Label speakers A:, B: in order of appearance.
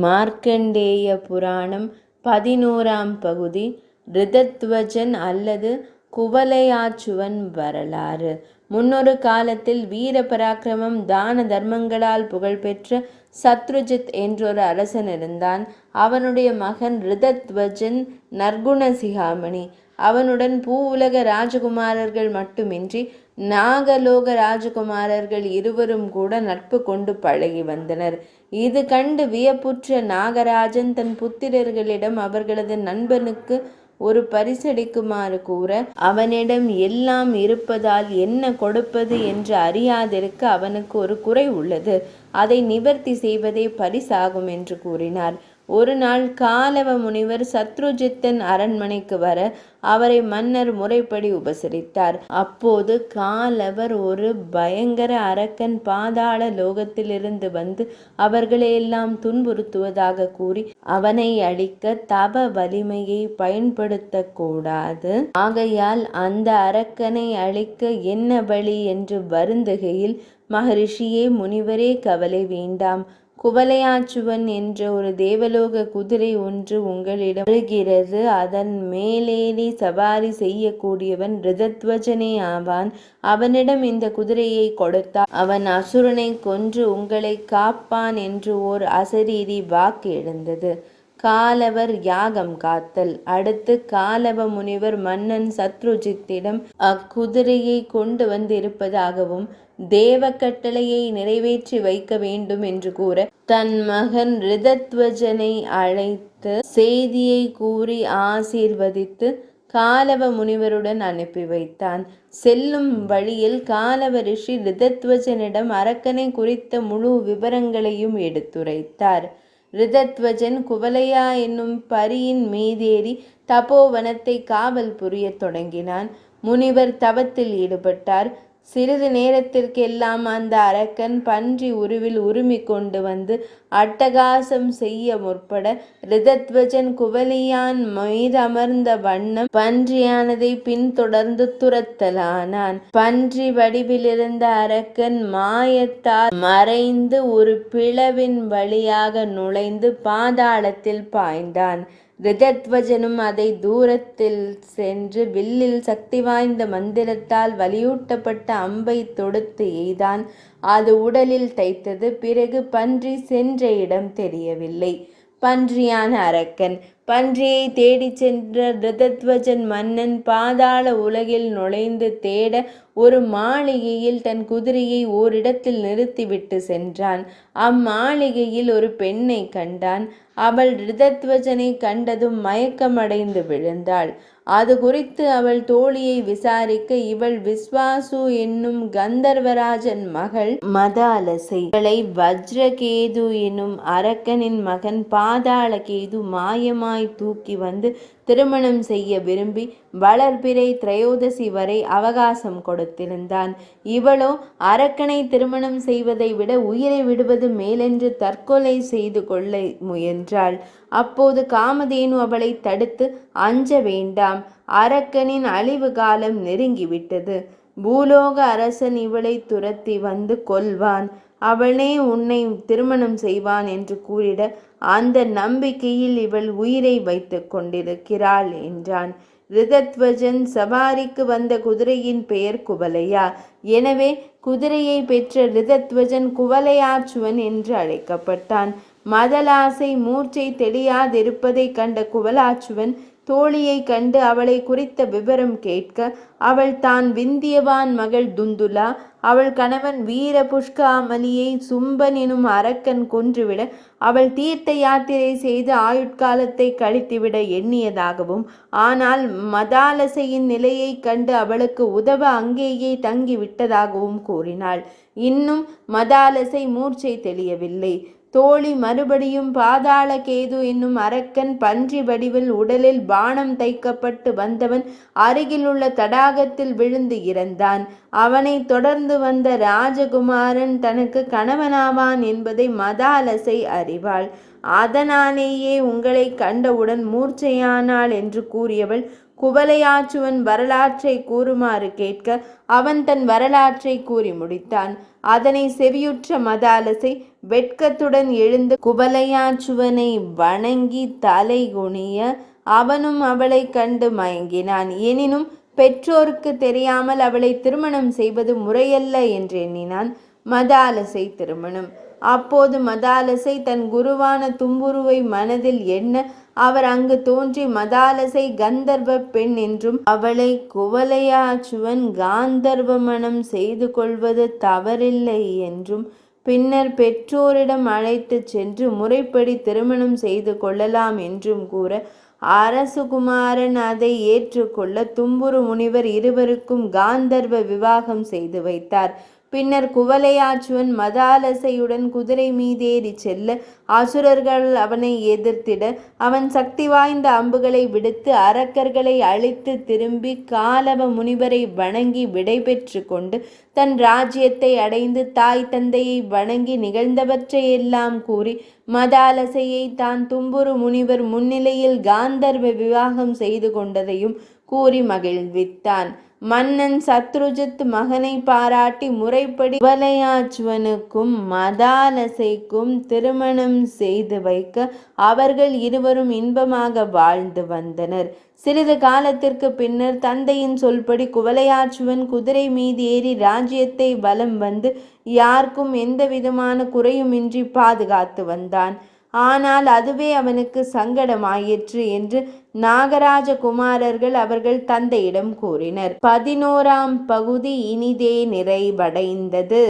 A: மார்க்கண்டேய புராணம் 11ஆம் பகுதி. ரிதத்வஜன் அல்லது குவலயாச்சுவன் வரலாறு. முன்னொரு காலத்தில் வீர பராக்கிரமம் தான தர்மங்களால் புகழ்பெற்ற சத்ருஜித் என்றொரு அரசன் இருந்தான். அவனுடைய மகன் ரிதத்வஜன் நற்குண சிகாமணி. அவனுடன் பூவுலக ராஜகுமாரர்கள் மட்டுமின்றி நாகலோக ராஜகுமாரர்கள் இருவரும் கூட நட்பு கொண்டு பழகி வந்தனர். இது கண்டு வியப்புற்ற நாகராஜன் தன் புத்திரர்களிடம் அவர்களது நண்பனுக்கு ஒரு பரிசளிக்குமாறு கூற, அவனிடம் எல்லாம் இருப்பதால் என்ன கொடுப்பது என்று அறியாதிருக்க அவனுக்கு ஒரு குறை உள்ளது, அதை நிவர்த்தி செய்வதே பரிசாகும் என்று கூறினார். ஒரு நாள் காலவ முனிவர் சத்ருஜித்தன் அரண்மனைக்கு வர அவரை மன்னர் முறைப்படி உபசரித்தார். அப்போது காலவர் ஒரு பயங்கர அரக்கன் பாதாள லோகத்திலிருந்து வந்து அவர்களையெல்லாம் துன்புறுத்துவதாக கூறி அவனை அழிக்க தவ வலிமையை பயன்படுத்தக்கூடாது, ஆகையால் அந்த அரக்கனை அழிக்க என்ன வழி என்று வருந்துகையில், மகரிஷியே, முனிவரே, கவலை வேண்டாம். குவலயாச்சுவன் என்ற ஒரு தேவலோக குதிரை ஒன்று உங்களிடம் வருகிறது. அதன் மேலேறி சவாரி செய்யக்கூடியவன் ரிதத்வஜனே ஆவான். அவனிடம் இந்த குதிரையை கொடுத்தால் அவன் அசுரனை கொன்று உங்களை காப்பான் என்று ஓர் அசரீரி வாக்கு எழுந்தது. காலவர் யாகம் காத்தல். அடுத்து காலவ முனிவர் மன்னன் சத்ருஜித்திடம் அக்குதிரையை கொண்டு வந்திருப்பதாகவும் தேவ கட்டளையை நிறைவேற்றி வைக்க வேண்டும் என்று கூற, தன் மகன் ரிதத்வஜனை அழைத்து செய்தியை கூறி ஆசீர்வதித்து காலவ முனிவருடன் அனுப்பி வைத்தான். செல்லும் வழியில் காலவ ரிஷி ரிதத்வஜனிடம் அரக்கனை குறித்த முழு விவரங்களையும் எடுத்துரைத்தார். ரிதத்வஜன் குவலயா என்னும் பரியின் மீதேறி தபோவனத்தை காவல் புரிய தொடங்கினான். முனிவர் தவத்தில் ஈடுபட்டார். சிறிது நேரத்திற்கெல்லாம் அந்த அரக்கன் பன்றி உருவில் உருமி கொண்டு வந்து அட்டகாசம் செய்ய முற்பட, ரிதத்வஜன் குவலியான் மீது அமர்ந்த வண்ணம் பன்றியானதை பின்தொடர்ந்து துரத்தலானான். பன்றி வடிவிலிருந்த அரக்கன் மாயத்தால் மறைந்து ஒரு பிளவின் வழியாக நுழைந்து பாதாளத்தில் பாய்ந்தான். ரிதத்வஜனும் அதை தூரத்தில் சென்று வில்லில் சக்தி வாய்ந்த மந்திரத்தால் வலியூட்டப்பட்ட அம்பை தொடுத்து எய்தான். அது உடலில் தைத்தது. பிறகு பன்றி சென்ற இடம் தெரியவில்லை. பன்றியான அரக்கன். பன்றியை தேடிச் சென்ற ரிதத்வஜன் மன்னன் பாதாள உலகில் நுழைந்து தேட ஒரு மாளிகையில் தன் குதிரையை ஓரிடத்தில் நிறுத்திவிட்டு சென்றான். அம்மாளிகையில் ஒரு பெண்ணை கண்டான். அவள் ரிதத்வஜனை கண்டதும் மயக்கமடைந்து விழுந்தாள். அது குறித்து அவள் தோழியை விசாரிக்க, இவள் விஸ்வாசு என்னும் கந்தர்வராஜன் மகள் மதாலசை. இவளை வஜ்ரகேது என்னும் அரக்கனின் மகன் பாதாளகேது மாயமாய் தூக்கி வந்து திருமணம் செய்ய விரும்பி வளர்பிறை திரையோதசி வரை அவகாசம் கொடுத்திருந்தான். இவளோ அரக்கனை திருமணம் செய்வதை விட உயிரை விடுவது மேலென்று தற்கொலை செய்து கொள்ள முயன்றாள். அப்போது காமதேனு அவளை தடுத்து, அஞ்ச வேண்டாம், அரக்கனின் அழிவு காலம் நெருங்கிவிட்டது. பூலோக அரசன் இவளை துரத்தி வந்து கொல்வான். அவனே உன்னை திருமணம் செய்வான் என்று கூறிட, அந்த நம்பிக்கையில் இவள் உயிரை வைத்து கொண்டிருக்கிறாள் என்றான். ரிதத்வஜன் சவாரிக்கு வந்த குதிரையின் பெயர் குவலயா. எனவே குதிரையை பெற்ற ரிதத்வஜன் குவலயாச்சுவன் என்று அழைக்கப்பட்டான். மதலாசை மூர்ச்சை தெளியாதிருப்பதை கண்ட குவலாச்சுவன் தோழியை கண்டு அவளை குறித்த விவரம் கேட்க, அவள் தான் விந்தியவான் மகள் துந்துலா. அவள் கணவன் வீர புஷ்காமலியை சும்பன் எனும் அரக்கன் கொன்றுவிட அவள் தீர்த்த யாத்திரை செய்து ஆயுட்காலத்தை கழித்துவிட எண்ணியதாகவும், ஆனால் மதாலசையின் நிலையை கண்டு அவளுக்கு உதவ அங்கேயே தங்கிவிட்டதாகவும் கூறினாள். இன்னும் மதாலசை மூர்ச்சை தெளியவில்லை. தோழி மறுபடியும் பாதாளகேது என்னும் அரக்கன் பன்றி வடிவில் உடலில் பானம் தைக்கப்பட்டு வந்தவன் அருகில் உள்ள தடாகத்தில் விழுந்து இறந்தான். அவனை தொடர்ந்து வந்த ராஜகுமாரன் தனக்கு கணவனாவான் என்பதை மதாலசை அறிவாள். அதனாலேயே உங்களை கண்டவுடன் மூர்ச்சையானாள் என்று கூறியவள் குவலையாச்சுவன் வரலாற்றை கூறுமாறு கேட்க அவன் தன் வரலாற்றை கூறி முடித்தான். அதனை செவியுற்ற மதாலசை வெட்கத்துடன் எழுந்து குவலையாச்சுவனை வணங்கி தலை குனிய அவனும் அவளை கண்டு மயங்கினான். எனினும் பெற்றோருக்கு தெரியாமல் அவளை திருமணம் செய்வது முறையல்ல என்று எண்ணினான் மதாலசை திருமணம். அப்போது மதாலசை தன் குருவான தும்புருவை மனதில் எண்ண அவர் அங்கு தோன்றி மதாலசை கந்தர்வ பெண் என்றும் அவளை குவலையாச்சுவன் காந்தர்வ மணம் செய்து கொள்வது தவறில்லை என்றும் பின்னர் பெற்றோரிடம் அழைத்து சென்று முறைப்படி திருமணம் செய்து கொள்ளலாம் என்றும் கூற அரசுகுமாரன் அதை ஏற்றுக்கொள்ள தும்புரு முனிவர் இருவருக்கும் காந்தர்வ விவாகம் செய்து வைத்தார். பின்னர் குவலையாச்சுவன் மதாலசையுடன் குதிரை மீதேறி செல்ல அசுரர்கள் அவனை எதிர்த்திட அவன் சக்தி வாய்ந்த அம்புகளை விடுத்து அரக்கர்களை அழித்து திரும்பி காலவ முனிவரை வணங்கி விடை பெற்று கொண்டு தன் ராஜ்யத்தை அடைந்து தாய் தந்தையை வணங்கி நிகழ்ந்தவற்றையெல்லாம் கூறி மதாலசையை தான் தும்புரு முனிவர் முன்னிலையில் காந்தர்வ விவாகம் செய்து கொண்டதையும் கூறி மகிழ்வித்தான். மன்னன் சத்ருஜித் மகனை பாராட்டி முறைப்படி குவலையாச்சுவனுக்கும் மதாலசைக்கும் திருமணம் செய்து வைக்க அவர்கள் இருவரும் இன்பமாக வாழ்ந்து வந்தனர். சிறிது காலத்திற்கு பின்னர் தந்தையின் சொல்படி குவலையாச்சுவன் குதிரை மீது ஏறி ராஜ்யத்தை வலம் வந்து யாருக்கும் எந்த விதமான குறையுமின்றி பாதுகாத்து வந்தான். ஆனால் அதுவே அவனுக்கு சங்கடமாயிற்று என்று நாகராஜ குமாரர்கள் அவர்கள் தந்தையிடம் கூறினர். 11ஆம் பகுதி இனிதே நிறைவடைந்தது.